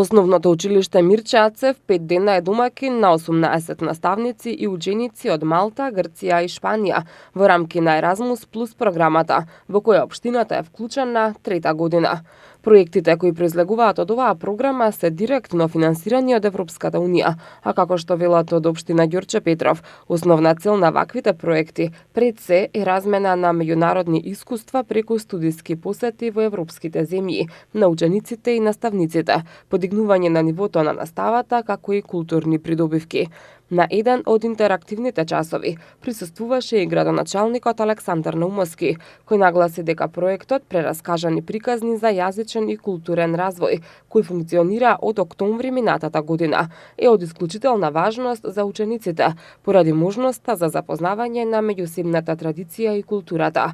Основното училиште Мирче Ацев 5 дена е домакин на 18 наставници и ученици од Малта, Грција и Шпанија во рамки на Еразмус плюс програмата, во која општината е вклучена трета година. Проектите кои произлегуваат од оваа програма се директно финансирани од Европската Унија, а како што велат од општина Ѓорче Петров, основна цел на ваквите проекти пред се е размена на меѓународни искуства преку студиски посети во европските земји на учениците и наставниците, подигнување на нивото на наставата, како и културни придобивки. На еден од интерактивните часови присуствуваше и градоначалникот Александар Наумовски, кој нагласи дека проектот прераскажани приказни за јазичен и културен развој, кој функционира од октомври минатата година, е од исклучителна важност за учениците, поради можноста за запознавање на меѓусебната традиција и културата.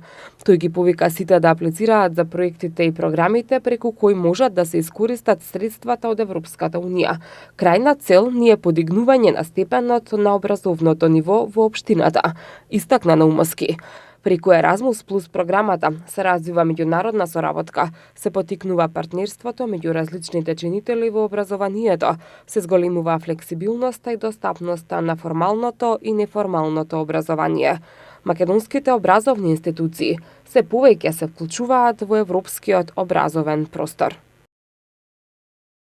Тој ги повика сите да аплицираат за проектите и програмите преку кои можат да се искористат средствата од Европската Унија. Крајна цел ни е подигнување на степен на образовното ниво во општината, истакна Наумовски. Преку Еразмус плюс програмата се развива меѓународна соработка, се потикнува партнерството меѓу различните чинители во образованието, се зголемува флексибилноста и достапноста на формалното и неформалното образование. Македонските образовни институции се повеќе се вклучуваат во европскиот образовен простор.